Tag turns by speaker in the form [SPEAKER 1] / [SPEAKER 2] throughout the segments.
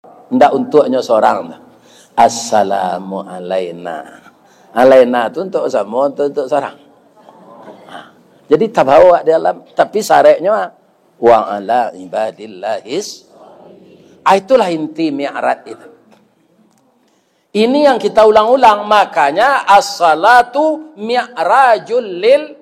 [SPEAKER 1] Ndak untuknya seorang. Assalamu alaina. Alaina itu untuk sama, untuk seorang. Jadi tak bawa dalam, tapi syaratnya wa ala ibadillahis. Itulah inti mi'raj itu. Ini yang kita ulang-ulang, makanya as-salatu mi'rajul lil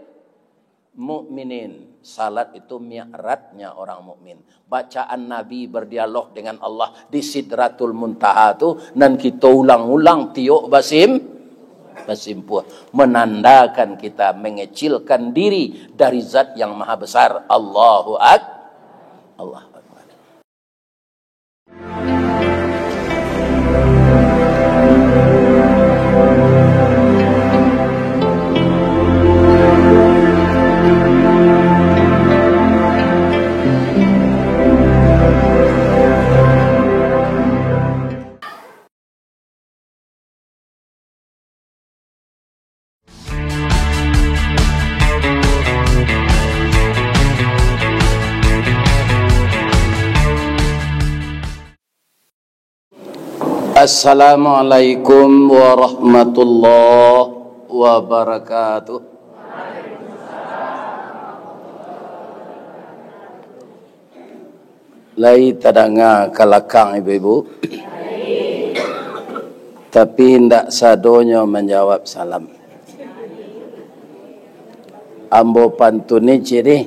[SPEAKER 1] mu'minin. Salat itu mi'rajnya orang mukmin. Bacaan Nabi berdialog dengan Allah di Sidratul Muntaha itu, dan kita ulang-ulang tiuk basimpuh, menandakan kita mengecilkan diri dari zat yang maha besar. Allahu Akbar. Allah Akbar. Assalamualaikum warahmatullahi wabarakatuh. Lai tadanga kalakang ibu-ibu, tapi hendak sadonyo menjawab salam. Ambo pantuni ciri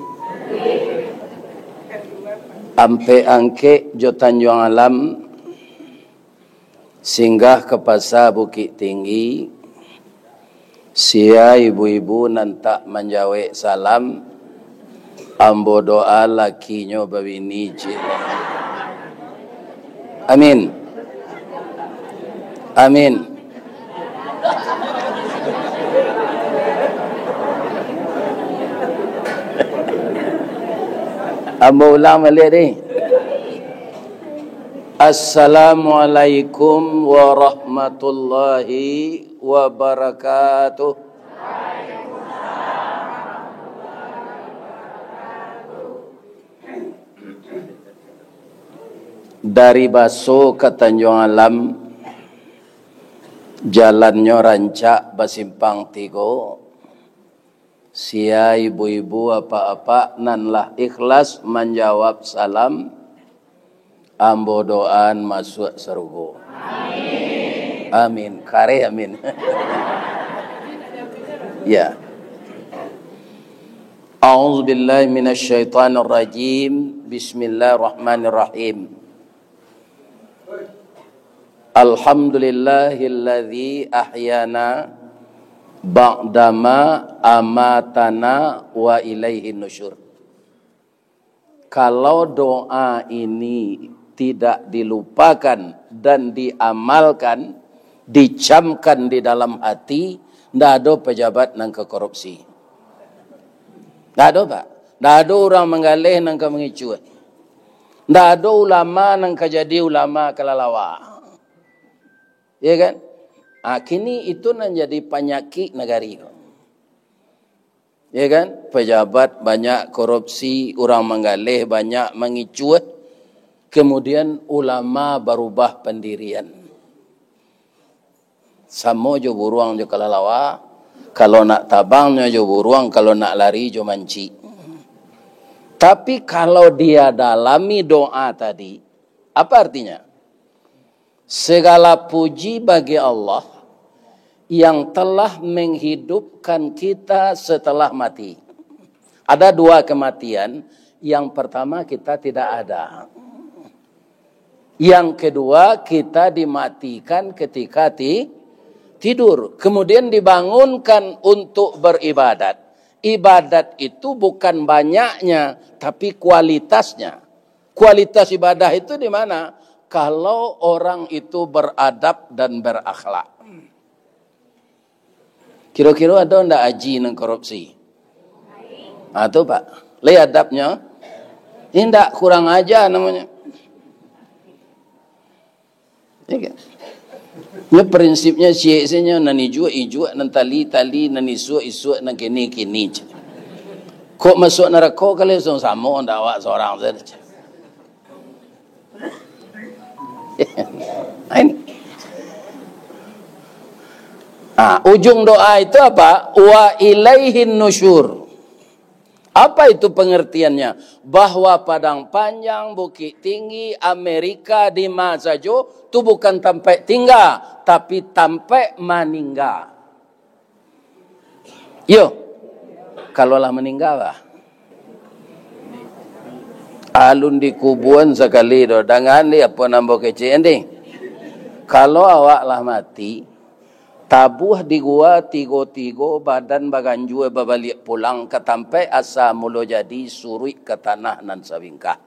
[SPEAKER 1] ampe angke jo Tanjung Alam, singgah ke pasar Bukit Tinggi, sia ibu-ibu nantak menjawab salam, ambo doa lakinyo bawini je. Amin. Amin. Ambo ulang balik ni. Assalamualaikum warahmatullahi wabarakatuh. Dari Baso ke Tanjung Alam, jalannya rancak basimpang tigo. Sia ibu-ibu apa-apa nanlah ikhlas menjawab salam. Ambo doan masuk surga. Amin. Amin. Kare amin. Ya. A'udzu billahi minasy syaithanir rajim. Bismillahirrahmanirrahim. Alhamdulillahilladzi ahyana ba'dama amatana wa ilaihin nusyur. Kalau doa ini tidak dilupakan dan diamalkan, dicamkan di dalam hati, tidak ada pejabat nang ke korupsi. Tidak ada, Pak. Tidak ada orang menggalih nang ke mengicu. Tidak ada ulama nang ke jadi ulama kelalawa. Ya kan? Kini itu nang jadi penyakit negari. Ya kan? Pejabat banyak korupsi, orang menggalih banyak mengicu. Kemudian ulama berubah pendirian. Samo jo buruang jo kalalawa, kalau nak tabangnya jo buruang, kalau nak lari jo manci. Tapi kalau dia dalami doa tadi, apa artinya? Segala puji bagi Allah yang telah menghidupkan kita setelah mati. Ada dua kematian. Yang pertama kita tidak ada. Yang kedua kita dimatikan ketika tidur. Kemudian dibangunkan untuk beribadat. Ibadat itu bukan banyaknya, tapi kualitasnya. Kualitas ibadah itu di mana? Kalau orang itu beradab dan berakhlak. Kira-kira ada ndak haji nang korupsi? Itu Pak. Lihat adabnya. Ini ndak kurang aja namanya. Ya prinsipnya siasanya nani jua nantali nani isu nang kini. Kok masuk neraka kali sama ndak awak seorang saja. Nah, ini. Ujung doa itu apa? Wa ilaihin nusyur. Apa itu pengertiannya? Bahwa padang panjang, bukit tinggi, Amerika di masajo itu bukan tampai tinggal, tapi tampai meninggal. Yo, kalaulah meninggal lah. Alun di kubuan sekali do, dengan dia apa nambah kecil ini. Kalau awak lah mati, tabuh di gua tigo-tigo badan baganjue babalik pulang ke tampai asa mulo jadi surui ke tanah nan sabingkah.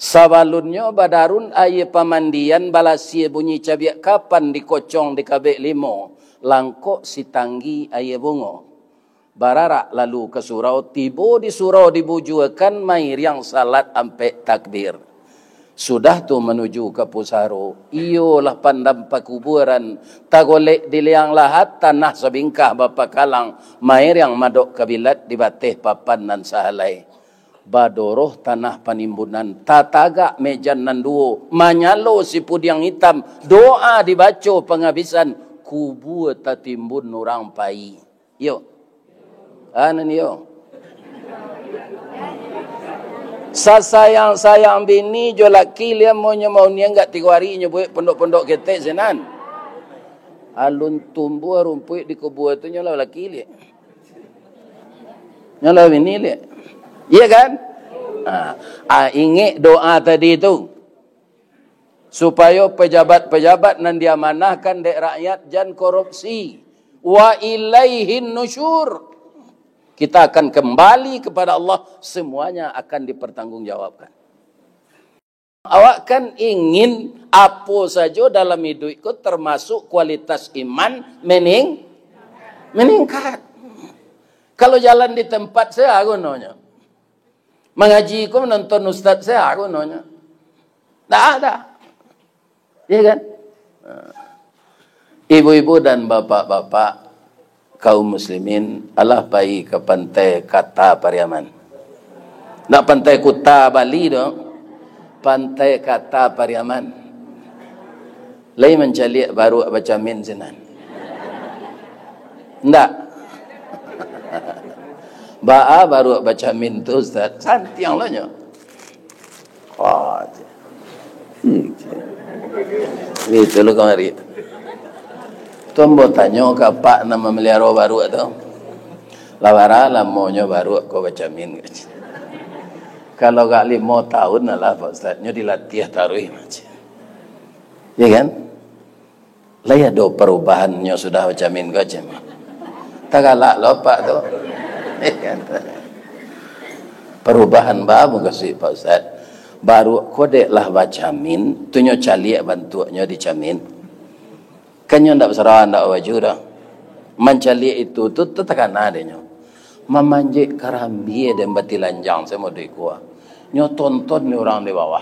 [SPEAKER 1] Sabalunnya badarun aye pamandian balasie bunyi cabiak kapan dikocong di kabek limo langkok si tanggi aye bungo. Bararak lalu ke surau, tibo di surau dibujuakan mair yang salat ampe takbir. Sudah tu menuju ke pusaro, iyolah pandam pakuburan, tagolek di liang lahat tanah sebingkah bapa kalang, mair yang madok kabilat di bateh papan nan sahalai. Badoroh tanah panimbunan, tatagak mejan nan duo, manyalo si pudiang hitam, doa dibaca penghabisan, kubur tatimbun nurang pai. Yo. Anan yo. Sayang bini jo laki dia mau enggak 3 hari buat pondok-pondok ketek senan. Alun tumbuh rumput di kubur tu nyola laki dia. Nyola bini dia. Iya kan? Ingat doa tadi itu. Supaya pejabat-pejabat nan diamanahkan dek rakyat jangan korupsi. Wa ilaihin nusyur. Kita akan kembali kepada Allah, semuanya akan dipertanggungjawabkan. Awak kan ingin apa saja dalam hidupku termasuk kualitas iman meningkat. Kalau jalan di tempat saya gunanya. Mengaji ku menonton ustaz saya gunanya. Tak ada. Ya kan? Ibu-ibu dan bapak-bapak kaum muslimin, Allah pai ke pantai Kata Pariaman. Nak pantai Kuta Bali dong. Pantai Kata Pariaman. Lai mencaliak baru baca min sinan. Ndak. Ba'a baru baca min tu Ustaz. Santiang lo nyo. Oh. Itu lo kemari. Tombo tanya ke pak nama melihara baru tu. Lawara lamonyo baru aku baca min. Kalau gak 5 tahun lah Pak Ustaz, nyo dilatih taruh macam. Ya kan? Lah ya do perubahannya sudah baca min kau cem. Tak galak lo Pak tu. Perubahan baru kasih Pak Ustaz. Baru kodek lah baca min, tu nyo caliak bantuannya dicamin. Kanyo ndak berserah ndak wajur dah. Mencali itu tu tekan ada nyo. Memanjik karambi dan batilanjang saya mau dikuah. Nyo tonton ni orang di bawah.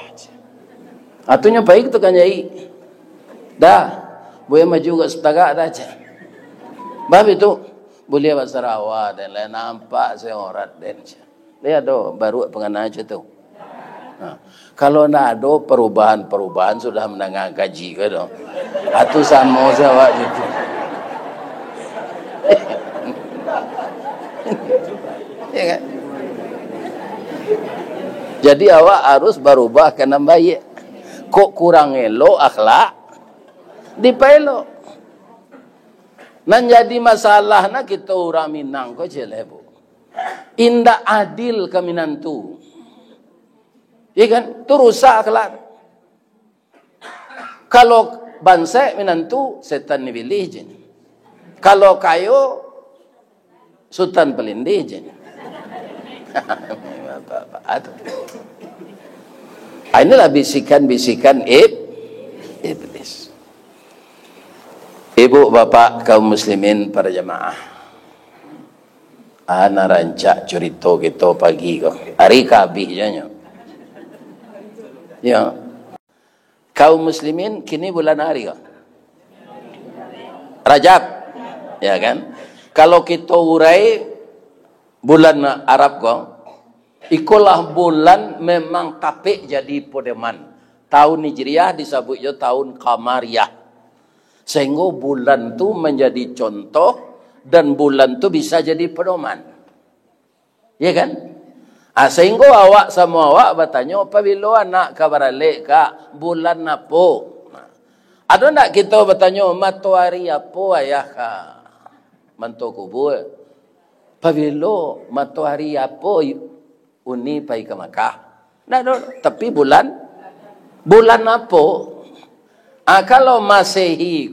[SPEAKER 1] Atunya baik tu kan nyai. Dah, boleh maju ke setagak dah je. Bab itu boleh berserawa dan lain nampak saya orang dan je. Lihat do baru pengenal je tu. Kalau nak ada perubahan sudah mendengar gaji ke dong. Atu sama saya gitu. Ya kan? Jadi awak harus berubah kena baik. Kok kurang elok akhlak dipelok. Nan jadi masalah nak kita orang Minang ko jelebu. Indak adil kaminan tu. Ya kan? Tu rusak akhlak. Kalau bangsa menantu setan ni pilih je. Kalau kayo sultan pelindih je. Inilah bisikan-bisikan iblis. Ibu bapak kaum muslimin para jemaah. Ana rancak cerita kita pagi ko. Hari kabih je nyo. Ya. Kaum muslimin kini bulan hari ko. Rajab. Ya kan? Kalau kita urai bulan Arab ko, ikulah bulan memang tapik jadi podeman. Tahun Hijriah disebut jo tahun Qamariyah. Sehingga bulan tu menjadi contoh dan bulan tu bisa jadi pedoman. Ya kan? Sehingga awak sama awak bertanya, apabila anak kabaralik kak bulan apa? Ada nak kita bertanya, matahari apa ayah kak? Mantu kubur. Apabila matahari apa uni pergi ke Makkah? Tapi bulan apa? Kalau Masehi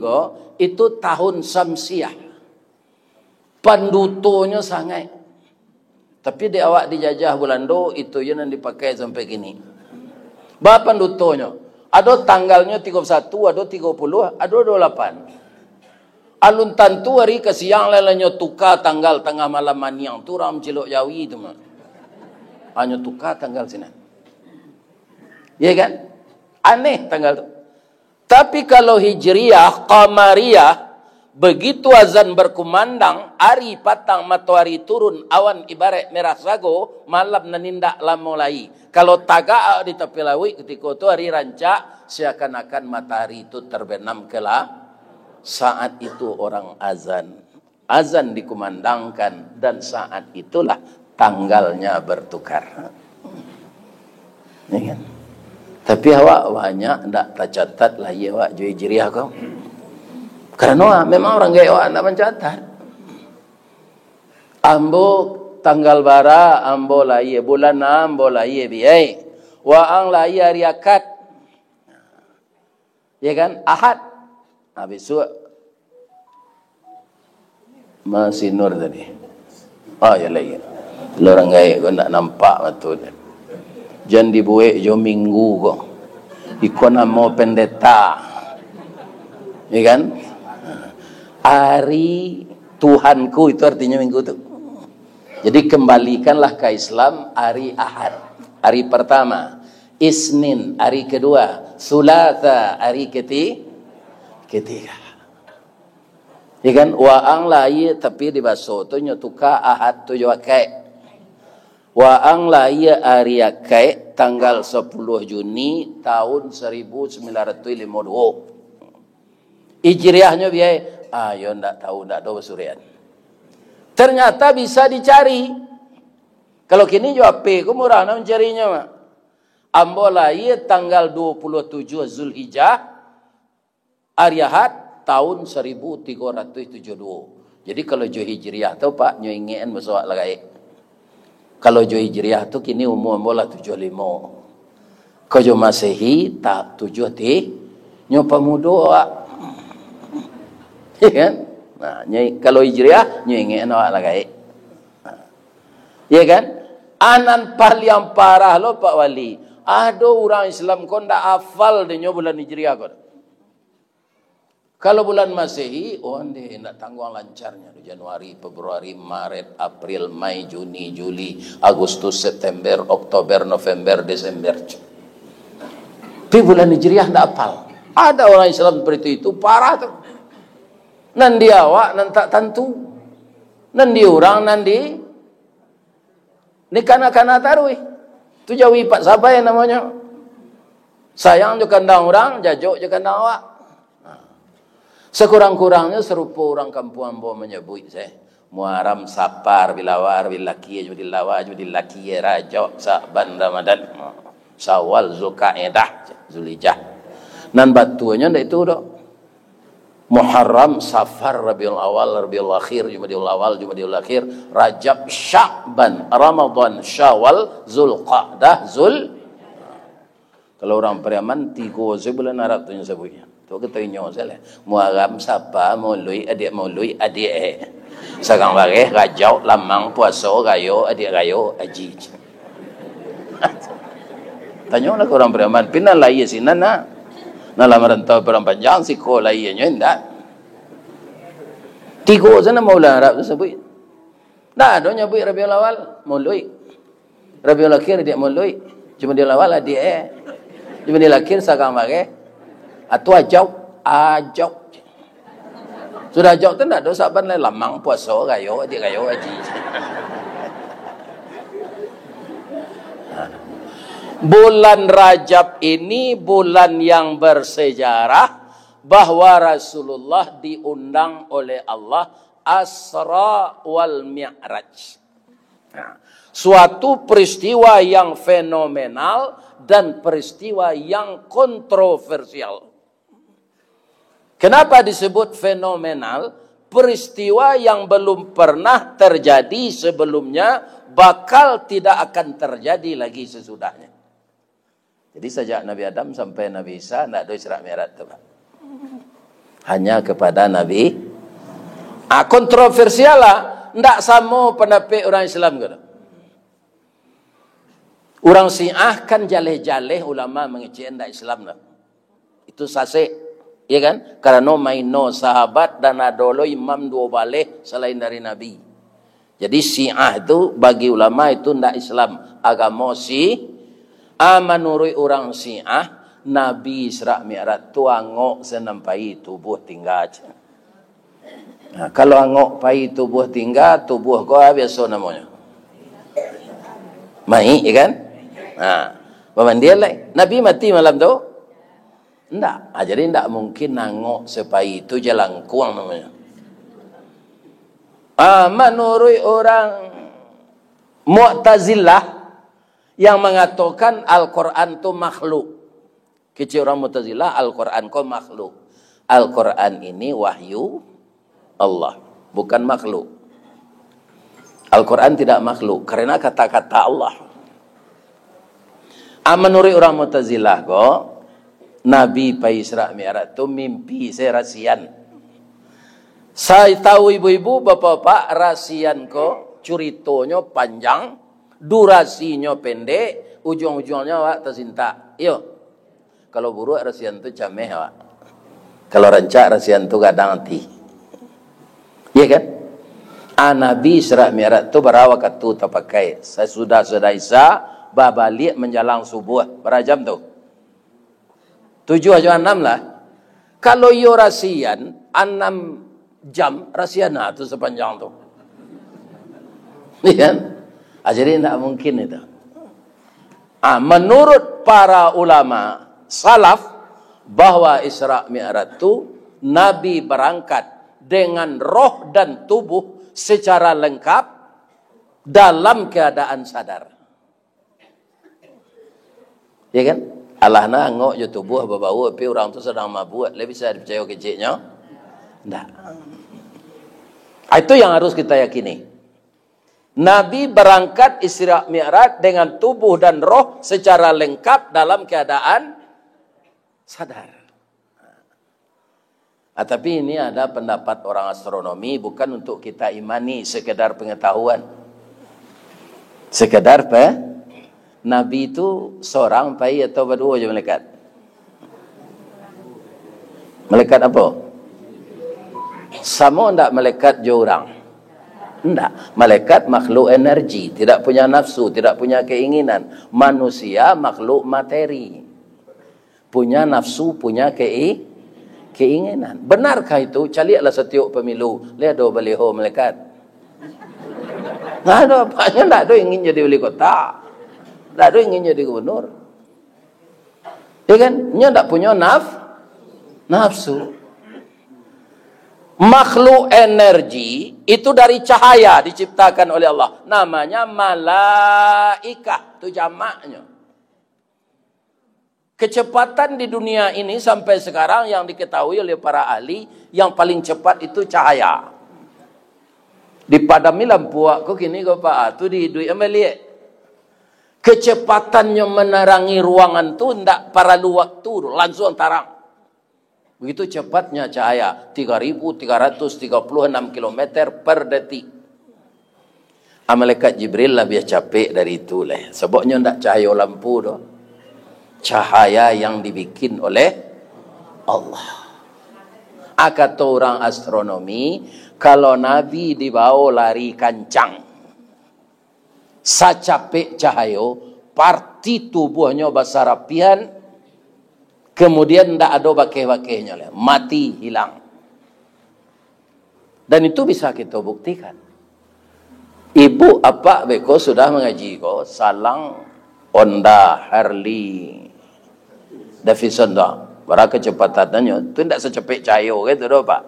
[SPEAKER 1] itu tahun Samsiah. Pandutonya sangat. Tapi di awak dijajah bulan do itu yang dipakai sampai kini. Berapa pandutonya? Ada tanggalnya 31, ada 30, ada 28. Alun tantu hari ke siang lelanya tukar tanggal tengah malam maniang tu ram cilok jawi tu mah. Hanya tukar tanggal sini. Ya kan? Aneh tanggal tu. Tapi kalau Hijriyah, Qamariyah, begitu azan berkumandang, hari patang matahari turun, awan ibarat merah sago, malam nanindak lamulai. Kalau tagak di tepi laut ketika itu hari rancak, seakan-akan matahari itu terbenam kelah. Saat itu orang azan. Azan dikumandangkan dan saat itulah tanggalnya bertukar. Ini kan? Tapi awak banyak tak tercatat lah ya awak jual Hijriah kau. Karena memang orang gaya awak tak mencatat. Ambo tanggal bara, ambo lahir bulan ambo lahir biai. Waang lahir hari akad. Ya kan? Ahad. Besok masih nur tadi. Oh ya lahir. Orang gaya kau tak nampak betul. Jangan dibuat jo minggu kok. Iko nama pendeta. Ya kan? Hari Tuhanku itu artinya minggu itu. Jadi kembalikanlah ke Islam hari Ahad. Hari pertama. Isnin hari kedua. Sulata hari ketiga. Ya kan? Waang lahir tapi di baso tu nyotuka Ahad tu jo akai. Waang lahir hari akai tanggal 10 Juni tahun 1952. Hijriahnya biaya, yo ndak tahu besurian. Ternyata bisa dicari. Kalau kini jo ape ku murah nak mencarinya mah. Ambo lahir tanggal 27 Zulhijjah hari Ahad tahun 1372. Jadi kalau jo Hijriah tu Pak nyo ingin besok lagi. Kalau jo Hijriah tu kini umur bola 75. Kalau jo Masehi tak 7 ti nyo pemuda awak. Ya kan? Nah, kalau Hijriah nyo ingin awak lagi. Ya kan? Anan paling parah lo Pak Wali. Ada orang Islam kon ndak hafal de nyo bulan Hijriah kon. Kalau bulan Masehi, ande nak tanggung lancarnya Januari, Februari, Maret, April, Mei, Juni, Juli, Agustus, September, Oktober, November, Desember. Tapi bulan Hijriah tak hafal. Ada orang Islam seperti itu parah tu. Nandi awak nan tak tentu. Nandi orang nandi ni kana-kana tarui. Tu jawi Pak Sabai namanya. Sayang je kandang orang, jajuk je kandang awak. Sekurang-kurangnya serupa orang kampung ambo menyebut saya. Muharram, Safar, Bilawar, Bilaki, Judilawa, Judilaki, Rajab, Sa'ban, Ramadan, Syawal, Zulqa'dah, Zulhijjah. Nan batunya ndak itu dok. Muharram, Safar, Rabiul Awal, Rabiul Akhir, Jumadil Awal, Jumadil Akhir, Rajab, Sya'ban, Ramadan, Syawal, Zulqa'dah, Kalau orang Periaman 3 bulan Arab tu yang sebutnya. Tu kita inyo salah. Muharram sapa maului adik Sekarang bare Rajab lamang puasa gayo adik gayo haji. Tanya lah orang Periaman, pina lai sinan na. Na lamaran tau perang panjang si ko lai nyo indak. 3 sana Maula Arab tu sebut. Nah, do nyebut Rabiul Awal maului. Rabiul Akhir adik maului. Cuma dia awal adik Cuma dia akhir sekarang bare atau ajau. Sudah ajau tu tak ada saban lain lamang puasa gayo adik gayo haji. Bulan Rajab ini bulan yang bersejarah bahwa Rasulullah diundang oleh Allah Asra wal Mi'raj. Nah, suatu peristiwa yang fenomenal dan peristiwa yang kontroversial. Kenapa disebut fenomenal? Peristiwa yang belum pernah terjadi sebelumnya, bakal tidak akan terjadi lagi sesudahnya. Jadi sejak Nabi Adam sampai Nabi Isa tidak ada Isra Mi'raj itu, Pak. Hanya kepada Nabi. Kontroversial lah, tidak sama pendapat orang Islam gitu. Orang Syiah kan jaleh-jaleh ulama mengecek tidak Islam lah. Itu sasek. Ya kan? Karena maino sahabat dan adolo imam dua balik selain dari Nabi. Jadi Syiah itu bagi ulama itu tidak Islam. Agama menurut orang Syiah, Nabi Isra Mi'raj itu angok senampai tubuh tinggal. Nah, kalau angok pai tubuh tinggal, tubuh kau biasa namanya. Mai, ya kan? Nah, dia lah. Nabi mati malam tu? Enggak, jadi enggak mungkin nangok sepai itu jalan kuang namanya. Menurut orang Mu'tazilah yang mengatakan Al-Quran itu makhluk. Kecil orang Mu'tazilah, Al-Quran itu makhluk. Al-Quran ini wahyu Allah, bukan makhluk. Al-Quran tidak makhluk karena kata-kata Allah. Menurut orang Mu'tazilah kok Nabi pai Isra Mi'raj itu mimpi serasian. Saya tahu ibu-ibu, bapak-bapak, rasian ko ceritanya panjang, durasinya pendek, ujung-ujungnya awak tersinta. Yo. Kalau buruk rasian itu cameh awak. Kalau rancak rasian itu gadang hati. Iya kan? Nabi Isra Mi'raj itu berawak itu terpakai. Saya sudah Isa babalik menjelang subuh. Berapa jam tu? 7 atau 6 lah. Kalau yo rasian 6 jam rasian itu sepanjang tu. Iya kan? Jadi tidak mungkin itu. Menurut para ulama salaf bahwa Isra Mi'raj itu Nabi berangkat dengan roh dan tubuh secara lengkap dalam keadaan sadar. Ya kan? Allah na ngok je tubuh berbau tapi orang tu sedang mabuk, lebih bisa dipercaya keciknya? Tidak. Itu yang harus kita yakini. Nabi berangkat Isra Mi'raj dengan tubuh dan roh secara lengkap dalam keadaan sadar. Tapi ini ada pendapat orang astronomi, bukan untuk kita imani, sekedar pengetahuan. Sekedar Nabi itu seorang pai atau berdua je malaikat? Malaikat apa? Sama enggak malaikat je orang? Enggak. Malaikat makhluk energi, tidak punya nafsu, tidak punya keinginan. Manusia makhluk materi. Punya nafsu, punya keinginan. Benarkah itu? Caliaklah setiap pemilu. Lihat do baliho malaikat. Nggak ada apanya, enggak ada ingin jadi wali kota. Tidak ada ingin jadi gubernur. Ya kan? Dia tidak punya nafsu. Makhluk energi itu dari cahaya diciptakan oleh Allah. Namanya malaikah. Itu jamaknya. Kecepatan di dunia ini sampai sekarang yang diketahui oleh para ahli, yang paling cepat itu cahaya. Dipadami lampu aku kini kau Pak, tu di duit ameliak. Kecepatannya menerangi ruangan tu ndak perlu waktu, langsung tarang. Begitu cepatnya cahaya, 3.336 km per detik. Malaikat Jibril lebih capek dari itu lah. Sebabnya ndak cahaya lampu tu. Cahaya yang dibikin oleh Allah. Kata orang astronomi, kalau Nabi dibawa lari kancang, secapek cahaya, parti tubuhnya basah rapian, kemudian tidak ada bakeh-bakehnya, mati, hilang. Dan itu bisa kita buktikan. Ibu apa beko sudah mengaji ko, salang Honda, Harley, Davidson dah. Berapa kecepatannya? Itu tidak secepat cayo gitu doh Pak.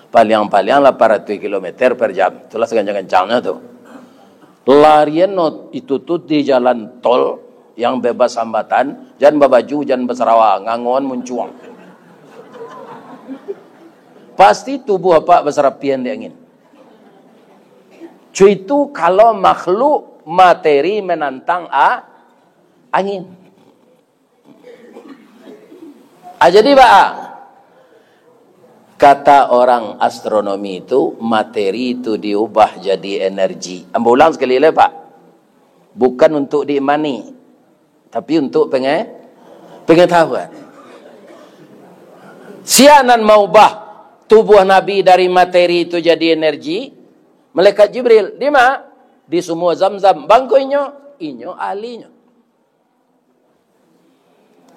[SPEAKER 1] Paling-paling 800 km per jam. Itulah sekencang-kencangnya tuh. Larian itu tuh di jalan tol yang bebas hambatan, jangan babaju, jangan bersarawa, ngangon muncuang. Pasti tubuh apa berserapian di angin. Cuy itu kalau makhluk materi menantang angin. Jadi Pak, kata orang astronomi itu materi itu diubah jadi energi. Ambil ulang sekali lagi Pak. Bukan untuk diimani, tapi untuk pengetahuan. Sianan mau ubah tubuh Nabi dari materi itu jadi energi. Malaikat Jibril di mana? Di semua Zam-Zam. Bangkoinyo, inyo ahlinya.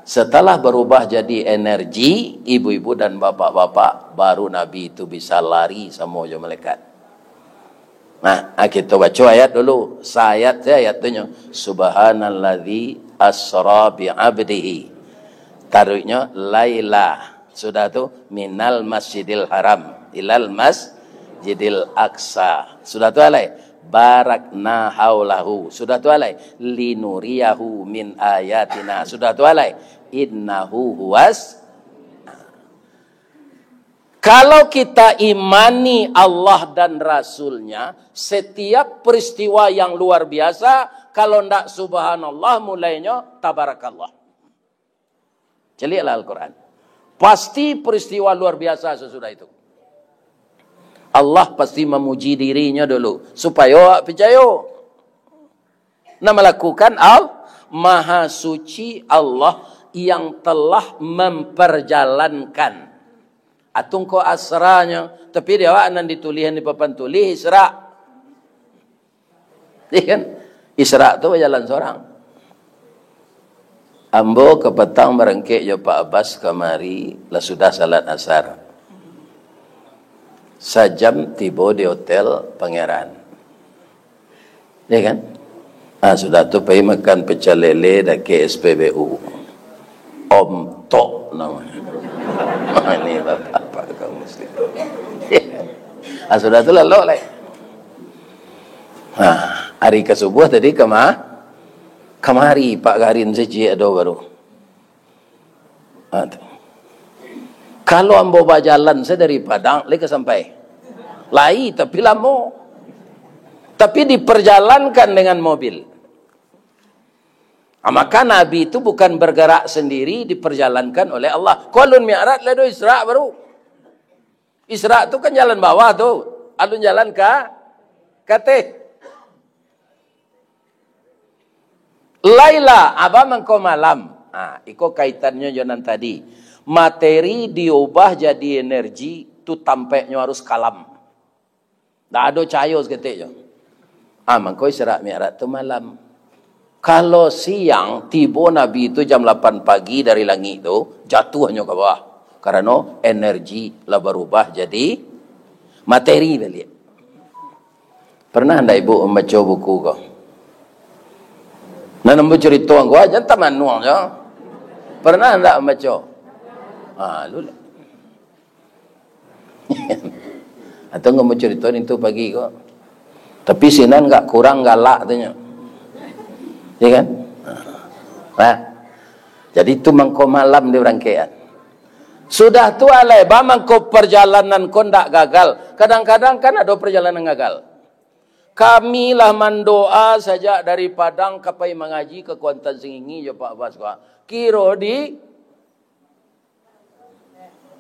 [SPEAKER 1] Setelah berubah jadi energi, ibu-ibu dan bapak-bapak, baru Nabi itu bisa lari sama malaikat. Nah, kita baca ayat dulu. Ayatnya. Subhanalladzi asra bi'abdihi. Taruhnya laila. Sudah tuh minal masjidil haram ilal masjidil aqsa. Sudah tuh alai. Barakna haulahu. Sudah tuh alai. Linuriyahu min ayatina. Sudah tuh alai. Innahu huwas. Kalau kita imani Allah dan Rasulnya, setiap peristiwa yang luar biasa, kalau ndak subhanallah mulainya tabarakallah. Celilah Al-Quran. Pasti peristiwa luar biasa sesudah itu. Allah pasti memuji dirinya dulu. Supaya percaya. Nah melakukan Maha Suci Allah yang telah memperjalankan. Atung ko asranya, tapi dia nan ditulihan di papan tulis Isra. Iya kan? Isra itu jalan seorang. Ambo ke petang merengkek jo Pak Abbas kemari, lah sudah salat asar. Sajam tiba di hotel Pangeran. Iya kan? Sudah tu pergi makan pecel lele dan ke SPBU. Om Tok namanya. Ini bapak kaum muslim. Sudah tu lalu lah. Hari ke subuh tadi kemari Pak Garin saja ada baru. Kalau ambo berjalan saya dari Padang lagi sampai. Lai tapi lama. Tapi diperjalankan dengan mobil. Maka Nabi itu bukan bergerak sendiri, diperjalankan oleh Allah. Qalun mi'raj ledo Isra baru. Isra itu kan jalan bawah tuh. Alun jalan ke Kateh. Laila, apa mengko malam. Iko kaitannya jonan tadi. Materi diubah jadi energi, itu tampaknya harus kalam. Tak ada cahaya seketiknya. Mengko Isra Mi'raj itu malam. Kalau siang, tiba Nabi itu jam 8 pagi dari langit itu, jatuh hanya ke bawah. Karena energi lah berubah jadi materi balik. Pernah anda ibu membaca buku kau? Nah, nampak cerita kau aja taman nuang je. Pernah anda membaca? Lula. Atau nggak mau cerita itu pagi kau? Tapi sinan nggak kurang galak tanya. Ya kan? Jadi itu mangko malam di rangkaian. Sudah tu alai, mangko perjalanan kau ndak gagal. Kadang-kadang kan ada perjalanan gagal. Kami lah mendoa saja dari Padang kapai mengaji ke Kuantan Singingi je Pak Bas. Kiro di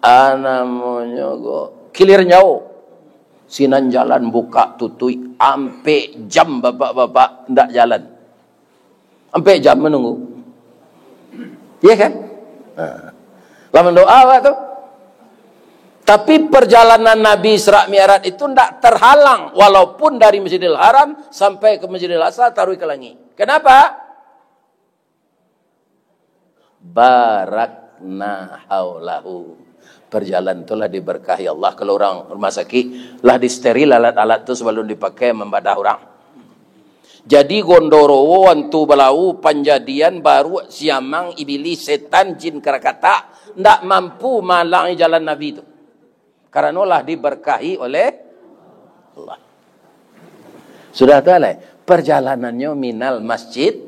[SPEAKER 1] namanya go kilir nyau. Sinan jalan buka tutui ampe jam bapak-bapak ndak jalan. Sampai jam menunggu. Iya kan? Lama doa tu. Tapi perjalanan Nabi Isra Mi'raj itu tidak terhalang. Walaupun dari Masjidil Haram sampai ke Masjidil Aqsa taruh ke langit. Kenapa? Barakna haulahu. Perjalanan itulah diberkahi Allah. Kalau orang rumah sakit, lah disteril alat-alat itu sebelum dipakai membadah orang. Jadi Gondorowo wantu belau panjadian baru siamang iblis setan jin Krakatau ndak mampu malangi jalan Nabi itu. Karena lah diberkahi oleh Allah. Sudah tahu lah perjalanannya minal masjid.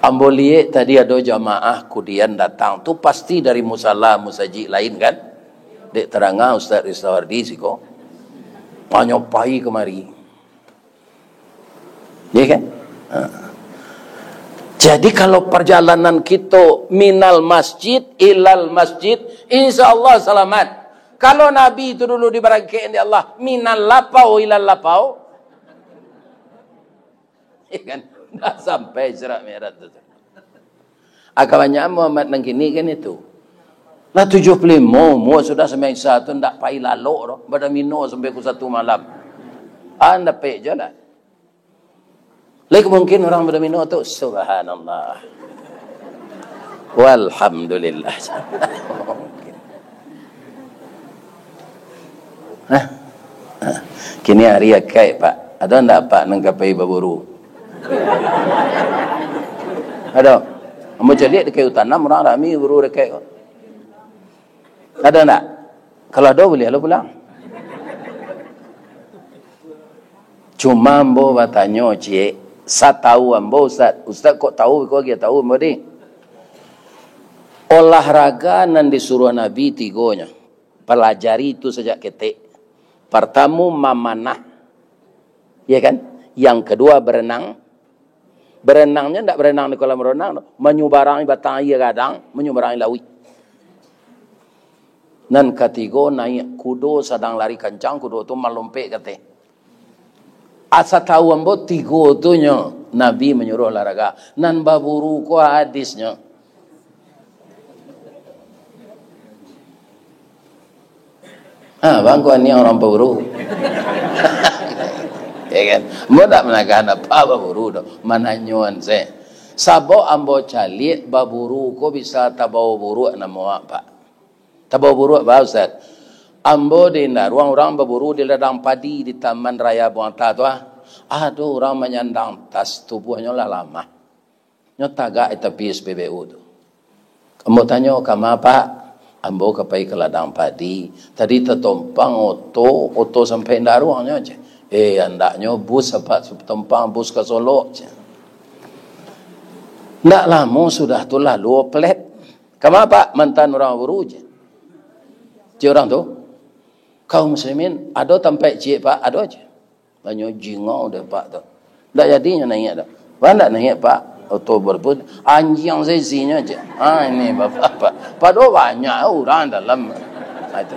[SPEAKER 1] Ambolie tadi ada jamaah kudian datang tu pasti dari musala musaji lain kan. Dek terangah Ustaz Rizwardi siko. Manyopai kemari. Ya kan? Jadi kalau perjalanan kita minal masjid ilal masjid, insya Allah selamat. Kalau Nabi itu dulu diberangkain di Allah, minal lapau ilal lapau, ya kan? Dah sampai Isra Mi'raj itu. Akabannya Muhammad nang kini kan itu. Nah 75 mu sudah sampai satu ndak pai lalu doh, pada mino sampai ke satu malam. Anda pe jalan. Lagi mungkin orang pada mino tu subhanallah. Walhamdulillah. Kini hari akai Pak. Ada ndak Pak nang kapai baburu? Ada. Ambo jadi dekai utanam orang rami buru dekai. Ada ndak? Kalau ada boleh lo pulang. Cuma ambo bertanya cik, saya tahu ambo Ustaz kok tahu kok dia tahu ambo ni. Olahraga nan disuruh Nabi tigonya. Pelajari itu sejak ketik. Pertama memanah. Ya kan? Yang kedua berenang. Berenangnya tidak berenang di kolam renang, menyubarangi batang air gadang, menyubarangi laut. Dan ketiga naik kudo sedang lari kencang, kudo itu melompat kata. Asa tahu ambo tiga tu nya Nabi menyuruh olahraga. Nan baburu ko hadisnya. Bang ko ni orang baburu. Ya kan? Mo tak menakan apa baburu do. Mananyuan saya. Sabo ambo cali baburu ko bisa tabau buruk nama Pak. Tabau buruk apa Ustaz? Ambo di ruang orang baburu di ladang padi di Taman Raya Buangta tu aduh orang menyandang tas tubuhnya lah lama. Nyo tagak tepi SPBU tu. Ambo tanya kama Pak? Ambo kapai ke ladang padi. Tadi tertumpang oto sampai daruangnya aja. Andaknya bus apa tempang bus ke Solo. Ndak lama sudah tu lalu pelet. Kama Pak mantan orang buru je. Cik orang tu. Kaum muslimin ada tempat cik Pak ada aja. Banyak jingau dah Pak tu. Ndak jadinya naik dah. Pak ndak naik Pak. Oktober pun anjing sesinya aja. Ini bapak. Padahal banyak orang dalam itu.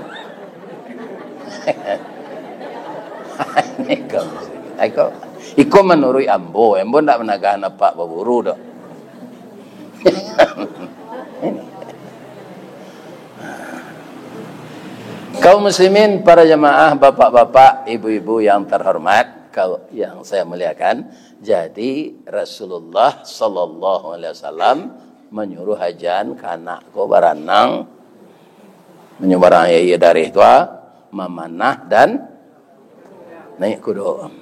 [SPEAKER 1] Iko menurut ambo ndak menagah apa baburu dah. Kaum muslimin, para jemaah, bapak-bapak, ibu-ibu yang terhormat, yang saya muliakan. Jadi Rasulullah sallallahu alaihi wasallam menyuruh hajan ke anak ko baranang menyubarang ya dari tua memanah dan naik kuda.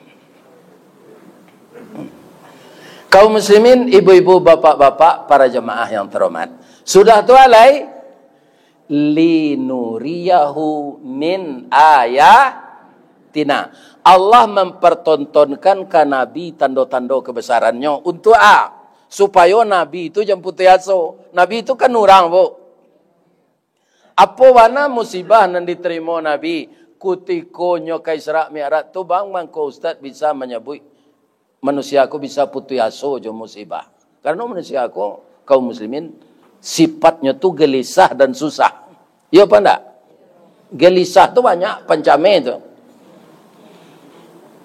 [SPEAKER 1] Kaum muslimin, ibu-ibu, bapak-bapak, para jemaah yang terhormat, sudah tu alai linuriyahu min ayatina. Allah mempertontonkan ke Nabi tanda-tanda kebesarannya untuk supaya Nabi itu jemput yaso. Nabi itu kan orang bu. Apa wana musibah yang diterima Nabi kutikonya ke Isra Mi'raj tu bang mangko Ustaz bisa menyebut manusia aku bisa putus asa jo musibah. Karena manusia aku kaum muslimin sifatnya tu gelisah dan susah. Ya apa enggak? Gelisah tu banyak pancame tu.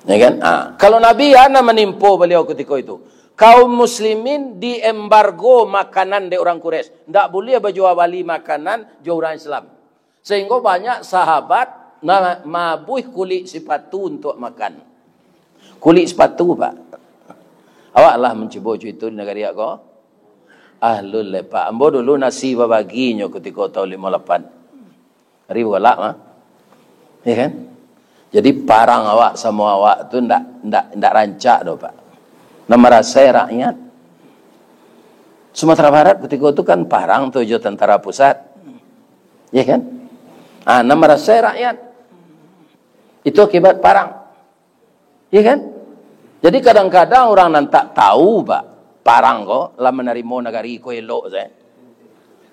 [SPEAKER 1] Ya kan? Kalau Nabi ana menimpo beliau ketika itu. Kaum muslimin diembargo makanan di orang Quraisy. Enggak boleh berjual beli makanan di orang Islam. Sehingga banyak sahabat mabuh kulit sepatu untuk makan. Kulit sepatu Pak. Awak lah mencuba itu di negara aku. Ahlul lepak. Ambo dulu nasi baginya ketika tahun 58. Ribu galak mah. Ya kan? Jadi parang awak sama awak tu ndak rancak dah Pak. Nama rasai rakyat. Sumatera Barat ketika itu kan Parang tujuh tentara pusat. Ya kan? Nama rasai rakyat. Itu akibat Parang. Ya kan? Jadi kadang-kadang orang nan tak tahu Pak, Parang kok lah menerima negari ko elok saya.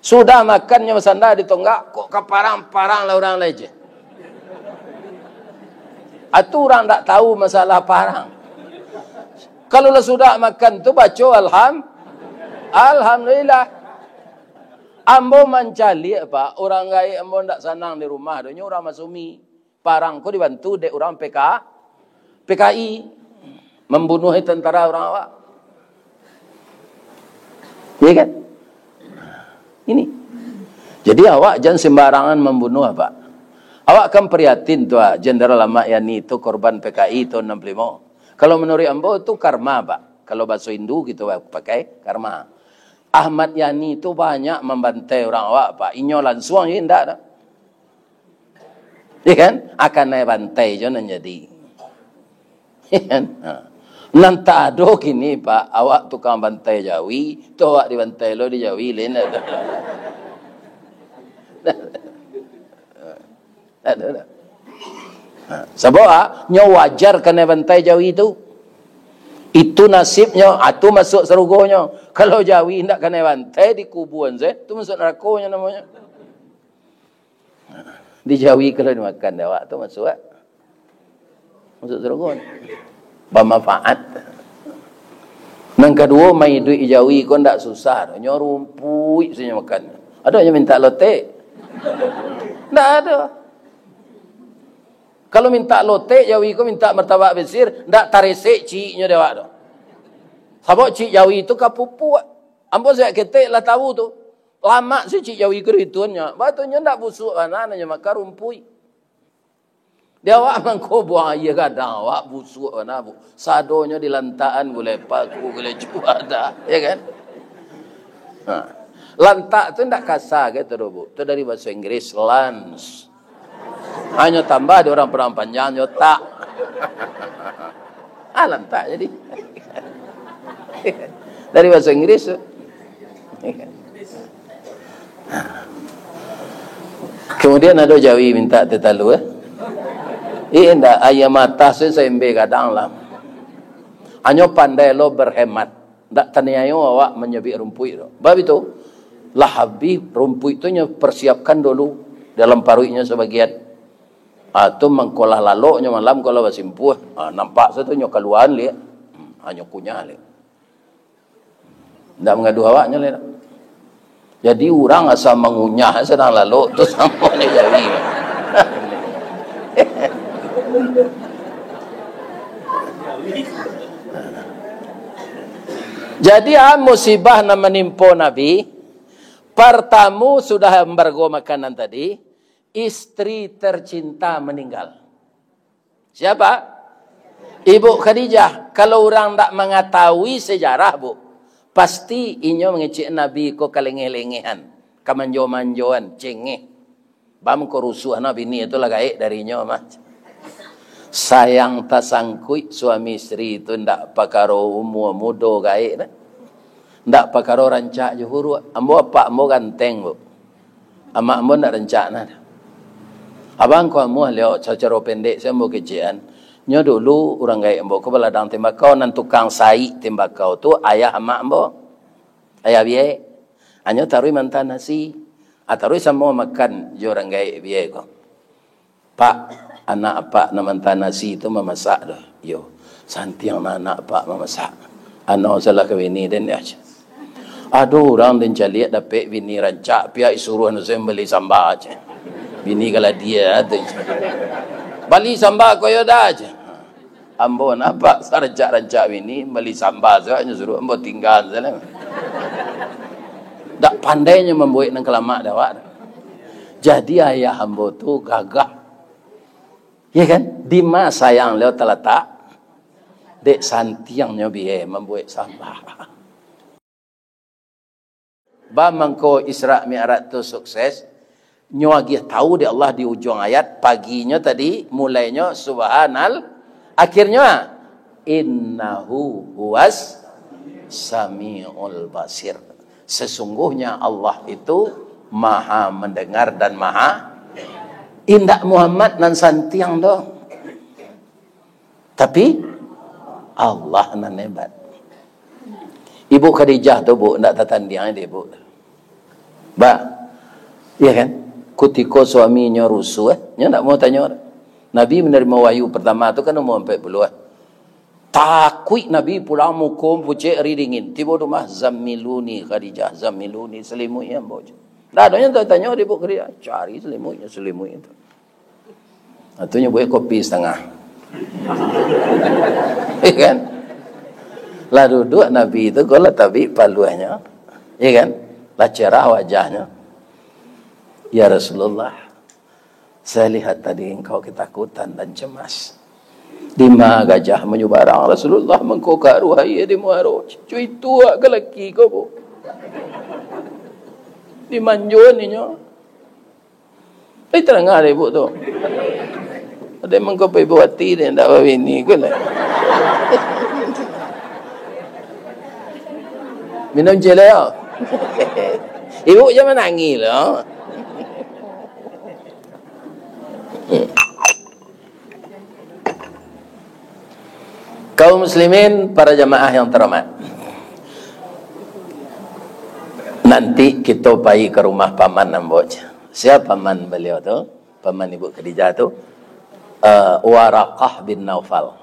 [SPEAKER 1] Sudah makannya masanda di tonggak kok ke Parang lah orang leje. Itu orang tak tahu masalah Parang. Kalau lah sudah makan tu baca alhamdulillah. Ambo mencali Pak, orang gaya ambo ndak senang di rumah, donya orang masumi. Parang ko dibantu dek orang PKI membunuh tentara orang awak. Ya kan? Ini. Jadi awak jangan sembarangan membunuh apa. Awak kan prihatin tu Jenderal Ahmad Yani itu korban PKI tahun 65. Kalau menurut ambo itu karma Pak. Kalau bahasa Hindu gitu pakai karma. Ahmad Yani itu banyak membantai orang awak Pak. Inyo langsung ya enggak dah. Ya kan? Akan naik bantai jangan jadi. Ya kan? Nanti ada kini Pak, awak tukang bantai Jawi, tu awak dibantai lo di Jawi lain ada. Ada. Sebab nyo wajar kena bantai Jawi itu. Itu nasibnya, itu masuk serugonya. Kalau Jawi tidak kena bantai di kubuan saya, itu masuk nerakonya namanya. Di Jawi kalau dimakan awak tu masuk masuk serugonya. Bermanfaat. Yang kedua, mai duit Jawi kau ndak susah. Nyo rumpui saja makan. Ada yang minta lotek. Ndak ada. Kalau minta lotek Jawi kau minta martabak besir, ndak taresek ciknya dewa tu. Sebab cik Jawi itu kapupu. Ambo saya ketek lah tahu tu. Lama si cik Jawi kerituannya. Batunya ndak busuk anaknya makan rumpui. Dia awak mangko buang air kadang awak busuk mana bu. Sadonya di lantaan boleh paku boleh jual dah, ya kan? Lantak tu ndak kasar gitu bu. Itu dari bahasa Inggris lance. Hanya tambah di orang perang panjang tak. Lantak jadi. Dari bahasa Inggris. Kemudian ada Jawi minta tetalu ndak ayam mata saya embe kadang lah. Hanya pandai lo berhemat. Ndak taniayo awak menyebik rumput itu. Bab itu lah habis rumput itu persiapkan dulu dalam paruinya sebagian. Atau mengkolah laloknya malam kalau basimpuh. Nampak satu nyo keluar lihat. Hanya kunyah lihat. Ndak mengadu awaknya lihat. Jadi orang asal mengunyah sedang lalu tu sampai ni Jawi. Jadi musibah yang menimpa Nabi. Pertama sudah embargo makanan tadi. Istri tercinta meninggal. Siapa? Ibu Khadijah. Kalau orang tak mengetahui sejarah bu, pasti inyo mengecek Nabi ko kalengeh-lengehan, kamanjo-manjoan, cengeh. Bam ko rusuh Nabi ni itu lah gaik dari inyo mah. Sayang tasangkui suami istri itu ndak pakaro umur mudo gaik dah. Ndak pakaro rancak juhuru. Ambo apa ambo ganteng bu. Amak ambo ndak rancak nah. Abang ko ambo leo cara pendek saya ambo kecian. Nyo dulu orang gaik ambo ko beladang tembakau nan tukang sai tembakau tu ayah amak ambo. Ayah biye. Anyo tarui mantan nasi. Atarui sama makan jo orang gaik biye ko. Pak, anak pak na mantan nasi itu memasak dah. Yo, santiang anak pak memasak. Anak salah ke bini dan dia aja. Aduh, orang dan caliat dapat bini rancak pihak suruh anu saya beli sambal aja. Bini kalau dia ada. Beli sambal koyo dah aja. Ambo nampak rancak bini beli sambal saya suruh ambo tinggal saja. Tak pandainya membuat nang kelamak dah. Jadi ayah ambo tu gagah. Ya kan? Di masa yang leo terletak dek santiangnya biye membuat sampah. Bamangko Isra Mi'raj tu sukses. Nyo lagi tahu di Allah di ujung ayat paginya tadi mulainya subhanal akhirnya innahu huwas Sami'ul basir. Sesungguhnya Allah itu maha mendengar dan maha indak Muhammad nan santiang dong. Tapi Allah nan hebat. Ibu Khadijah tu bu ndak tatandiang dia bu. Ba. Iya kan? Ketika suaminya rusuh, nya ndak mau tanya. Nabi menerima wahyu pertama tu kan umur 40. Takut Nabi pulang mukum pucuk ri dingin. Tiba rumah zammiluni Khadijah, zammiluni selimut yang bocor. Dah ada yang tanya dia bu Khadijah, cari selimut itu. Atunya buat kopi setengah. Iya kan? Lah duduk Nabi itu kalau tabi paluannya. Iya kan? Lah cerah wajahnya. Ya Rasulullah, saya lihat tadi engkau ketakutan dan cemas. Lima gajah menyubarang Rasulullah mengkokak ruhaya di muaro. Cuy tua ke laki kau bu. Di manjun ni nyo. Terang ada ibu tu. Ada mengkopai buati dia tak bawa ini ke lah. Minum je lah. Ibu jangan menangis lah. Kaum muslimin, para jamaah yang terhormat. Nanti kita pergi ke rumah paman Namboj. Siapa paman beliau tu? Paman Ibu Khadijah tu? Waraqah bin Naufal.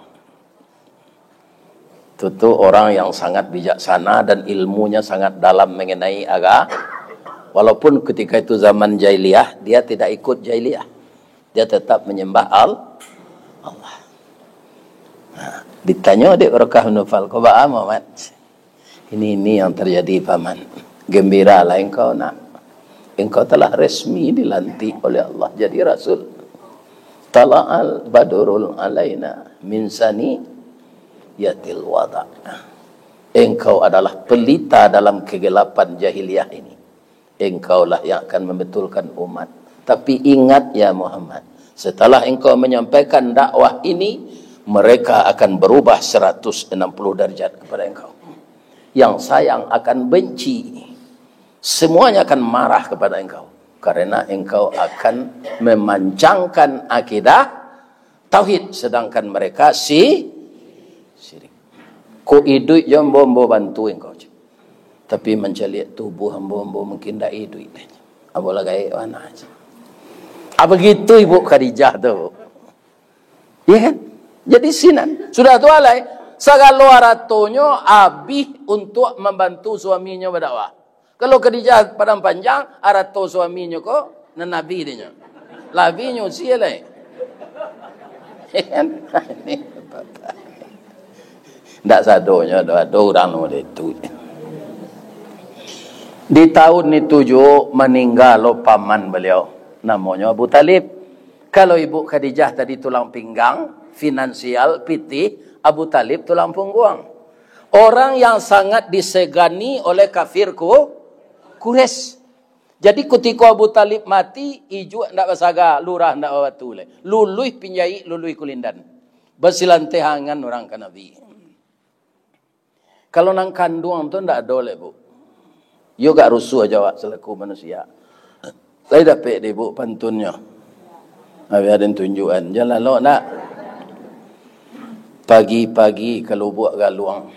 [SPEAKER 1] Itu orang yang sangat bijaksana dan ilmunya sangat dalam mengenai agama. Walaupun ketika itu zaman jahiliyah, dia tidak ikut jahiliyah. Dia tetap menyembah Allah. Nah, ditanya adik Waraqah bin Naufal, kau ba'a Muhammad? Ini yang terjadi paman. Gembiralah engkau nak. Engkau telah resmi dilantik oleh Allah jadi Rasul. Tala'al badurul alaina min sani yatil wada. Engkau adalah pelita dalam kegelapan jahiliyah ini. Engkaulah yang akan membetulkan umat. Tapi ingat ya Muhammad, setelah engkau menyampaikan dakwah ini, mereka akan berubah 160 derajat kepada engkau. Yang sayang akan benci. Semuanya akan marah kepada engkau. Karena engkau akan memancangkan akidah tauhid. Sedangkan mereka syirik. Ko hidup yang bombo bantu engkau. Tapi menceliak tubuh hamba-hamba mungkin tak hidup. Apalah gaya mana aja. Apa gitu Ibu Khadijah tu? Ya kan? Jadi sinan. Sudah tu alai. Segala aratonyo habis untuk membantu suaminya berdakwah. Kalau Khadijah padang panjang, arato suaminya kok na nabi dia. Labinya sia lai. Ini ndak sadonya ada orang nomor itu. Di tahun itu meninggal paman beliau, namanya Abu Talib. Kalau Ibu Khadijah tadi tulang pinggang, finansial, pitih, Abu Talib tulang punggung. Orang yang sangat disegani oleh kafirku Quraisy. Jadi ketika Abu Talib mati, ijo ndak basaga, lurah ndak batu le. Lului pinjai, lului kulindan. Bersilantehangan orang ke Nabi. Kalau nang kandung tu ndak dole, Bu. Yo gak rusuh jawab selaku manusia. Saya dapat dia Bu pantunnya. Ada tunjukan. Jalan lo nak. Pagi-pagi kalau buat galuang.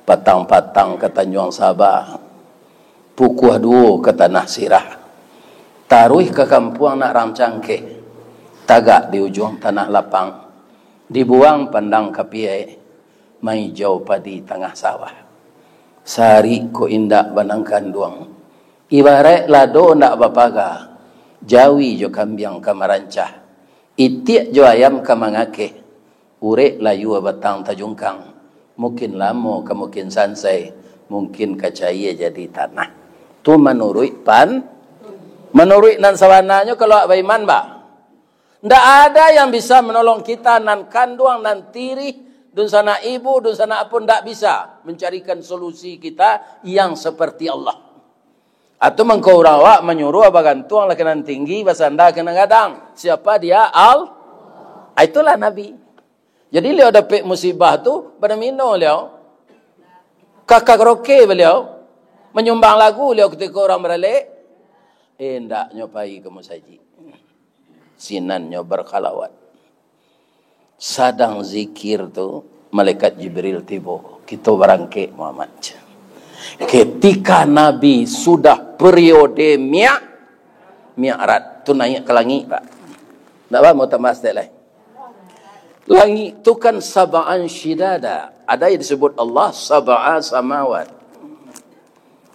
[SPEAKER 1] Patang-patang ke Tanjung Sabah. Pukul 2 ke Tanah Sirah. Taruh ke kampung nak rancang ke. Tagak di ujung tanah lapang. Dibuang pandang kapiai. Mai jauh padi tengah sawah. Sehari ko indak banangkan duang. Ibarat lado ndak bapaga. Jawi jo kambiang kamarancah. Itiak jo ayam kamangake. Urek layu batang tajungkang. Mungkin lamo ke mungkin sansai. Mungkin kacaya jadi tanah. Tu menurut menurut nan sawananya kalau baiman ba. Ndak ada yang bisa menolong kita nan kanduang nan tirih dun sana ibu dun sana pun ndak bisa mencarikan solusi kita yang seperti Allah. Atau mengkau rawak menyuruh abagantuang lakanan tinggi basanda kena gadang. Siapa dia? Itulah Nabi. Jadi liau dapat musibah tu pada minum liau. Kakak karaoke beliau. Menyumbang lagu beliau ketika orang beralik. Ndak nyopai ke masjid. Sinannya berkalawat. Sadang zikir tu, malaikat Jibril tiba. Kita berangkit Muhammad. Ketika Nabi sudah periode mi'raj, tu naik ke langit, Pak. Tak apa, mau tambah sedikit lain. Langit tu kan sab'an syidada. Ada yang disebut Allah sab'a samawat.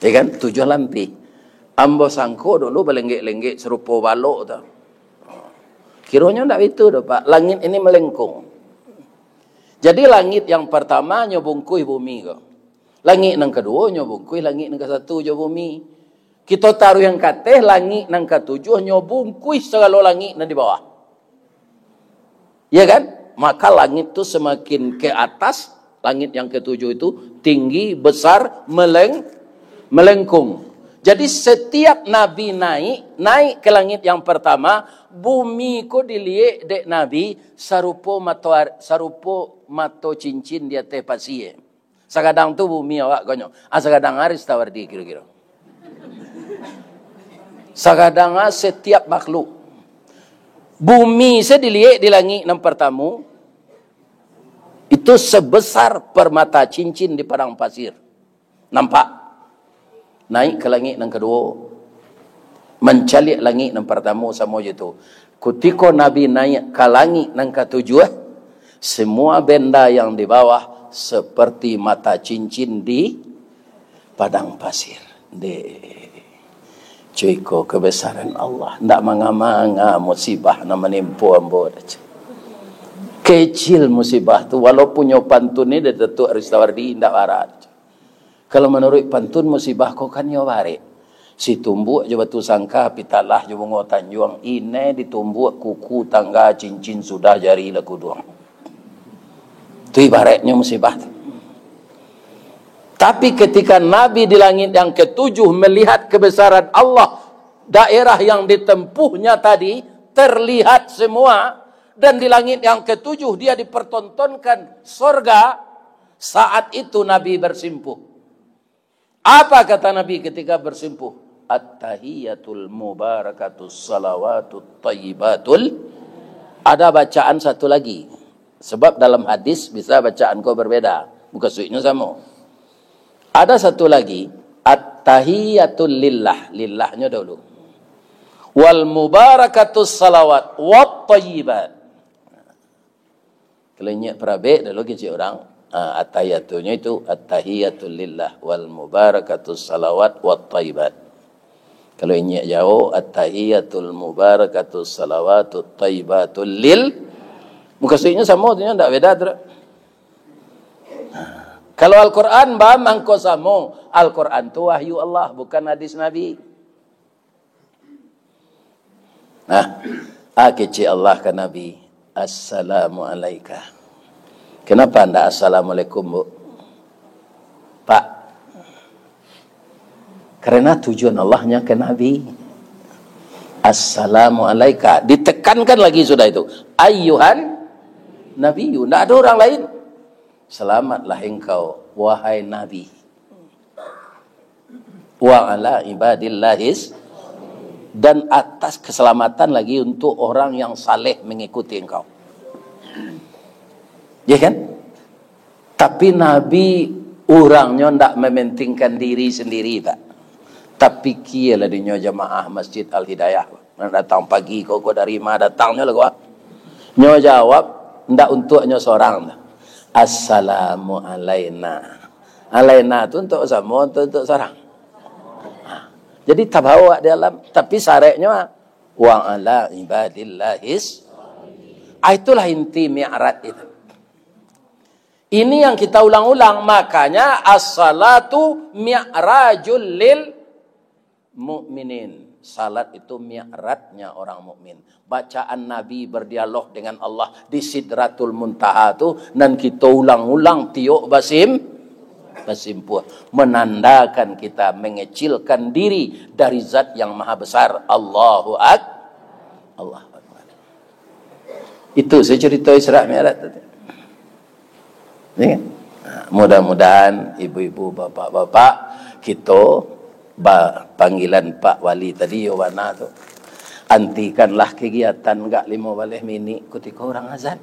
[SPEAKER 1] Ya kan? 7 lantai. Ambo sangko dulu belenggek-lenggek serupa balok tu. Kiranya tak itu dah, Pak. Langit ini melengkung. Jadi langit yang pertama nyobungkui bumi ke. Langit yang kedua nyobungkui langit yang ke-1 je bumi. Kita taruh yang kateh langit yang ke-7 nyobungkui segala langit yang di bawah. Ya kan? Maka langit tu semakin ke atas, langit yang ke-7 itu tinggi, besar, melengkung. Jadi setiap Nabi naik ke langit yang pertama, bumi ko dilihat dek Nabi sarupo mato cincin di atas pasir. Sakadang tu bumi awak konyo. Sakadang haris tawardi kira-kira. Sakadang setiap makhluk. Bumi saya dilihat di langit yang pertama, itu sebesar permata cincin di padang pasir. Nampak? Naik ke langit yang kedua, mencalik langit yang pertama sama je tu. Ketika Nabi naik ke langit yang ke-7, semua benda yang di bawah seperti mata cincin di padang pasir. Cuiko kebesaran Allah. Tidak manga-manga musibah nak menimpu ambo. Kecil musibah tu, walaupun nyo pantun ni dia Datuk Aristawardi tidak warat. Kalau menurut pantun musibah kau kan nyo warik. Si tumbuk je batu sangka pitalah je bungo tanjuang ine ditumbuk kuku tangga cincin sudah jari laku doang. Tu ibaratnya musibah. Tapi ketika Nabi di langit yang ke-7 melihat kebesaran Allah, daerah yang ditempuhnya tadi terlihat semua, dan di langit yang ke-7 dia dipertontonkan surga. Saat itu Nabi bersimpuh. Apa kata Nabi ketika bersimpuh? At-tahiyatul mubarakatus salawatut tayyibatul. Ada bacaan satu lagi. Sebab dalam hadis bisa bacaan kau berbeda. Bukan suiknya sama. Ada satu lagi. At-tahiyatul lillah. Lillahnya dulu. Wal mubarakatus salawat. Wat tayyibat. Kelenyak perabek dulu kecil orang. At-tahiyatunya itu at-tahiyatul lillah wal mubarakatus salawat wat tayyibat. Kalau ini jauh at-tahiyatul mubarakatus salawatut tayyibatul lil. Maksudnya sama tu tak beda tu. Kalau Al-Quran mangko sama. Al-Quran tu wahyu Allah bukan hadis Nabi. Kecil Allah ke Nabi. Assalamualaikum. Kenapa anda assalamualaikum, Bu? Pak. Karena tujuan Allahnya ke Nabi. Assalamualaikum. Ditekankan lagi sudah itu. Ayyuhan Nabiyu. Tidak ada orang lain. Selamatlah engkau, wahai Nabi. Wa ala ibadillahis. Dan atas keselamatan lagi untuk orang yang saleh mengikuti engkau. Ya kan? Tapi Nabi orangnya tidak mementingkan diri sendiri, Pak. Tapi kialah dinyo jamaah Masjid Al-Hidayah. Datang pagi kau dari mana datangnya lah kau. Nyo jawab tidak untuk nyo seorang. Assalamu alaina. Alaina itu untuk sama, untuk seorang. Jadi tak bawa dalam, tapi syaratnya wa ala ibadillahis. Itulah inti mi'raj itu. Ini yang kita ulang-ulang. Makanya as-salatu mi'rajul lil mu'minin. Salat itu mi'rajnya orang mukmin. Bacaan Nabi berdialog dengan Allah di Sidratul Muntaha itu. Dan kita ulang-ulang tiuk basimpuh. Menandakan kita mengecilkan diri dari zat yang maha besar. Allahu Akbar. Itu saya cerita Isra Mi'raj tadi. Ya kan? Mudah-mudahan ibu-ibu, bapak-bapak, kita panggilan Pak Wali tadi Yowana tu, antikanlah kegiatan enggak 15 minit ketika orang azan.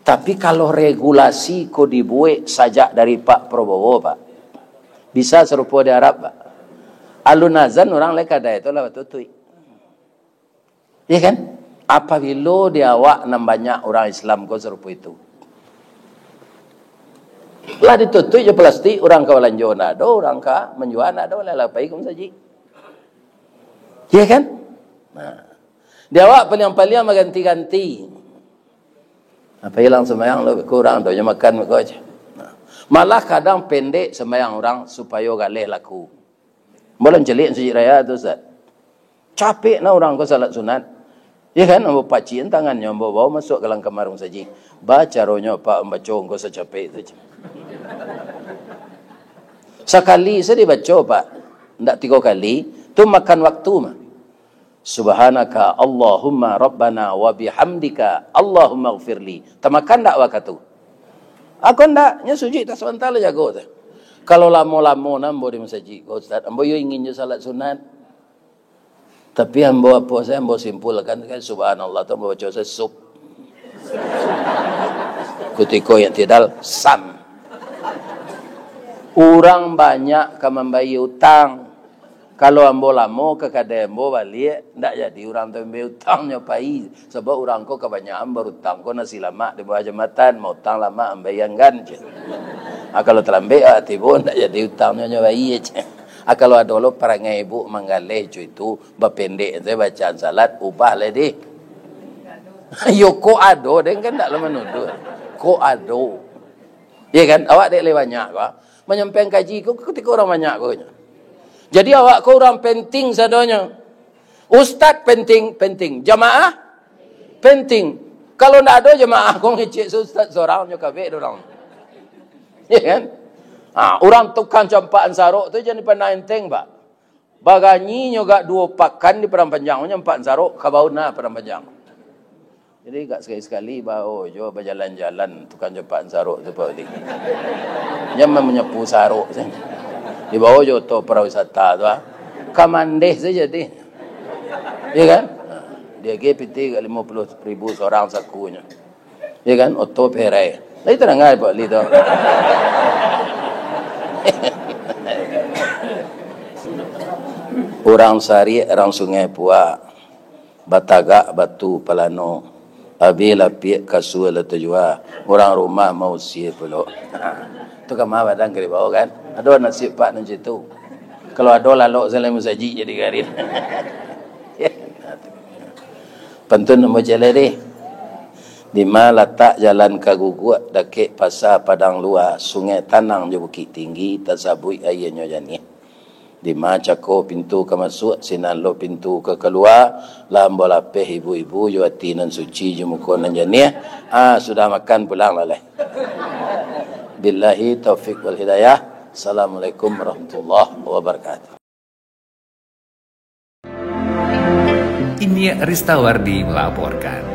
[SPEAKER 1] Tapi kalau regulasi ko dibuat sajak dari Pak Prabowo, Pak, bisa serupa di Arab, Pak. Alun azan orang leka dah itu lah tutui. Ya kan? Apabila dia awak nam banyak orang Islam ko serupa itu. Lah ditutup je plastik orang ka walanjo nado, orang ka menjual nado lah pai kum saji. Ya kan? Nah. Dia awak paling-paling ganti-ganti. Apa hilang sembahyang lo kurang tu je makan kau aja. Nah. Malah kadang pendek sembahyang orang supaya galeh laku. Boleh celik sujud raya tu Ustaz. Capek na orang ko salat sunat. Ya kan, ambo pacien tangannya ambo bawa masuk ke dalam kamar saji. Baca ronya Pak membaca engko secapek tu. Sekali saya dibaca Pak, ndak 3 kali, tu makan waktu mah. Subhanaka Allahumma Rabbana wa bihamdika Allahumma gfirli. Tamakan ndak waktu. Aku ndak nya sujud tak sebentar jago tu. Kalau lama-lama nambo di masjid, Ustaz, ambo yo ingin je salat sunat. Tapi ambo apa saya ambo simpulkan kan subhanallah tu ambo baca saya sub. Ketika yang tidak sam. Orang banyak ke membayar hutang. Kalau ambo lama ke kada ambo balik, ndak jadi orang tu membayar hutangnya pai. Sebab orang ko kebanyakan berhutang ko nasi lama di bawah jambatan, mau hutang lama ambayangkan je. Kalau terlambat tiba ndak jadi hutangnya nyabai je. Kalau ada lo perangai ibu menggalih itu bapendek saya bacaan salat ubah lah deh. Yo ko ado deh kan tak lama nuduh. Ko ado. Ya kan awak dek le banyak ba. Menyampaikan kaji ko ketika orang banyak ko. Jadi awak ko orang penting sadonya. Ustaz penting. Jamaah penting. Kalau ndak ada jamaah ko ngecek ustaz seorang nyo kabeh orang. Ya kan? Orang tukang campaan saruk tu jadi pernah enteng, Pak. Baganyi juga 2 pakan di Padang Panjang, nyampak saruk kabauna Padang Panjang. Jadi gak sekali-sekali bawa jo berjalan-jalan tukang campaan saruk tu Pak. Nyampe menyapu saruk saja. Di bawah jo to pariwisata tu. Kamandeh saja dia. Ya kan? Dia GPT 50,000 seorang sakunya. Ya kan? Oto perai. Lagi terang ai Pak Li tu. Orang sari, orang sungai Puak, Batagak, Batu, Palano, Abila, Piak, Kasul, Tejua, orang rumah mau siap pula. Itu kan mah badan ke bawah kan? Ada nasib Pak nanti tu. Kalau ada lalok saya musaji jadi garin. Pantun nombor jalan deh. Di mana letak jalan Kaguguat dakik pasar Padang Luar, sungai Tanang je Bukit Tinggi, tasabui airnya jani. Di mana cako pintu ke masuk, sinan lo pintu ke keluar, lambo lapeh ibu-ibu jo hati nan suci jo muka nan jani. Sudah makan pulang lah leh. Billahi taufiq wal hidayah. Assalamualaikum warahmatullahi wabarakatuh.
[SPEAKER 2] Ini Ristawardi melaporkan.